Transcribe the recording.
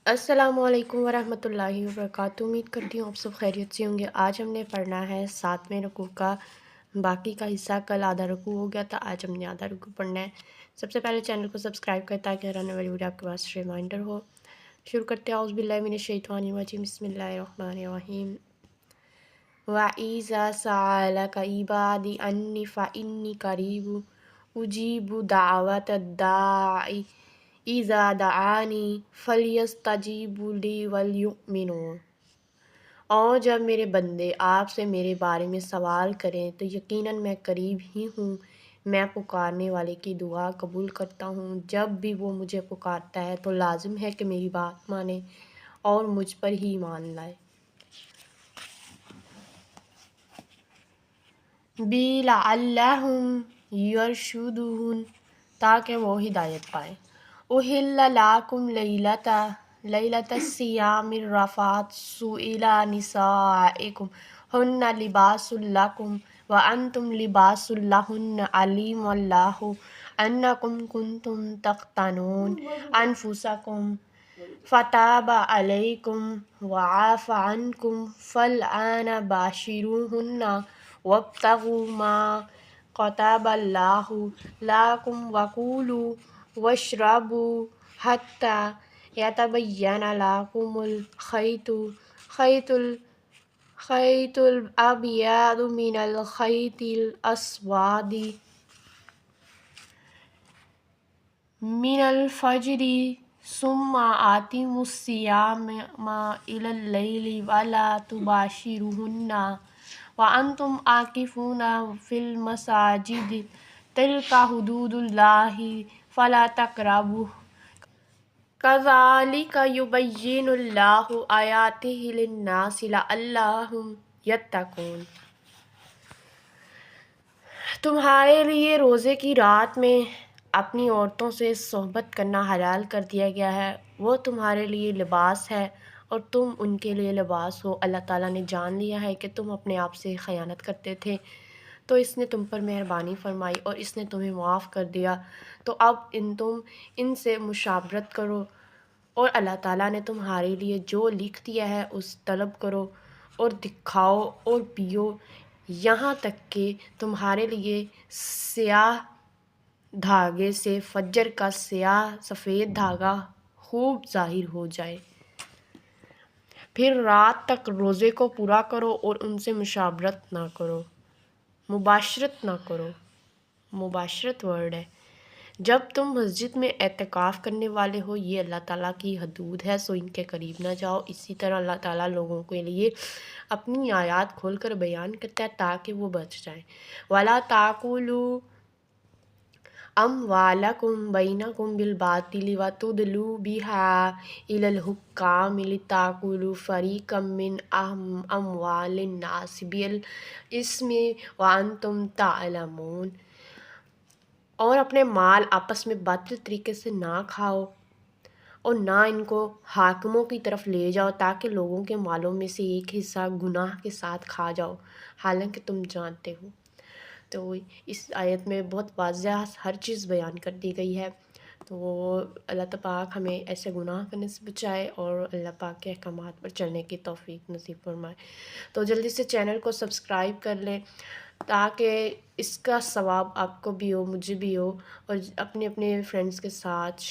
السلام علیکم ورحمۃ اللہ وبرکاتہ۔ امید کرتی ہوں آپ سب خیریت سے ہوں گے۔ آج ہم نے پڑھنا ہے 7ویں رکوع کا باقی کا حصہ۔ کل آدھا رکوع ہو گیا تھا، آج ہم نے آدھا رکوع پڑھنا ہے۔ سب سے پہلے چینل کو سبسکرائب کریں تاکہ ہر آنے والی ویڈیو آپ کے پاس ریمائنڈر ہو۔ شروع کرتے ہیں۔ اعوذ باللہ من الشیطان الرجیم، بسم اللہ الرحمن الرحیم۔ وَإِذَا سَأَلَكَ عِبَادِي عَنِّي فَإِنِّي قَرِيبٌ أُجِيبُ دَعْوَةَ الدَّاعِ اِذَا دَعَانِي فَلْيَسْتَجِیبُوا لِی وَلْیُؤْمِنُوا۔ اور جب میرے بندے آپ سے میرے بارے میں سوال کریں تو یقیناً میں قریب ہی ہوں، میں پکارنے والے کی دعا قبول کرتا ہوں۔ جب بھی وہ مجھے پکارتا ہے تو لازم ہے کہ میری بات مانے اور مجھ پر ہی ایمان لائے۔ لَعَلَّهُمْ يَرْشُدُونَ، تاکہ وہ ہدایت پائیں۔ أُحِلَّ لَکُمْ لیلۃ الصیام الرفث إلی نسائکم ہن لباس لکم وانتم لباس لہن علم اللہ انکم کنتم تختانون انفسکم فتاب علیکم وعفی عنکم فالآن باشروہن وابتغوا ما کتب اللہ لکم وکلوا واشربوا حتی یتبین لکم الخیط الأبیض من الخیط الأسود من الفجر ثم أتموا الصیام إلی اللیل ولا تباشروہن وأنتم عاکفون فی المساجد تلک حدود اللہ فلا تقربوها کذالک یبین اللہ آیاتہ للناس لعلہم یتقون۔ تمہارے لیے روزے کی رات میں اپنی عورتوں سے صحبت کرنا حلال کر دیا گیا ہے، وہ تمہارے لیے لباس ہے اور تم ان کے لیے لباس ہو۔ اللہ تعالیٰ نے جان لیا ہے کہ تم اپنے آپ سے خیانت کرتے تھے، تو اس نے تم پر مہربانی فرمائی اور اس نے تمہیں معاف کر دیا، تو اب تم ان سے مشاورت کرو، اور اللہ تعالیٰ نے تمہارے لیے جو لکھ دیا ہے اس طلب کرو اور دکھاؤ اور پیو، یہاں تک کہ تمہارے لیے سیاہ دھاگے سے فجر کا سفید دھاگا خوب ظاہر ہو جائے۔ پھر رات تک روزے کو پورا کرو اور ان سے مشاورت نہ کرو، مباشرت نہ کرو۔ مباشرت ورڈ ہے۔ جب تم مسجد میں اعتکاف کرنے والے ہو، یہ اللہ تعالیٰ کی حدود ہے، سو ان کے قریب نہ جاؤ۔ اسی طرح اللہ تعالیٰ لوگوں کے لیے اپنی آیات کھول کر بیان کرتا ہے تاکہ وہ بچ جائیں۔ وَلَا تَأْكُلُوا أَمْوَالَكُمْ بَيْنَكُمْ بِالْبَاطِلِ وَتُدْلُوا بِهَا إِلَى الْحُكَّامِ لِتَأْكُلُوا فَرِيقًا مِّنْ أَمْوَالِ النَّاسِ بِالْإِثْمِ وَأَنْتُمْ تَعْلَمُونَ۔ اور اپنے مال آپس میں باطل طریقے سے نہ کھاؤ اور نہ ان کو حاکموں کی طرف لے جاؤ تاکہ لوگوں کے مالوں میں سے ایک حصہ گناہ کے ساتھ کھا جاؤ، حالانکہ تم جانتے ہو۔ تو اس آیت میں بہت واضح ہر چیز بیان کر دی گئی ہے، تو اللہ پاک ہمیں ایسے گناہ کرنے سے بچائے اور اللہ پاک کے احکامات پر چلنے کی توفیق نصیب فرمائے۔ تو جلدی سے چینل کو سبسکرائب کر لیں تاکہ اس کا ثواب آپ کو بھی ہو، مجھے بھی ہو، اور اپنے فرینڈس کے ساتھ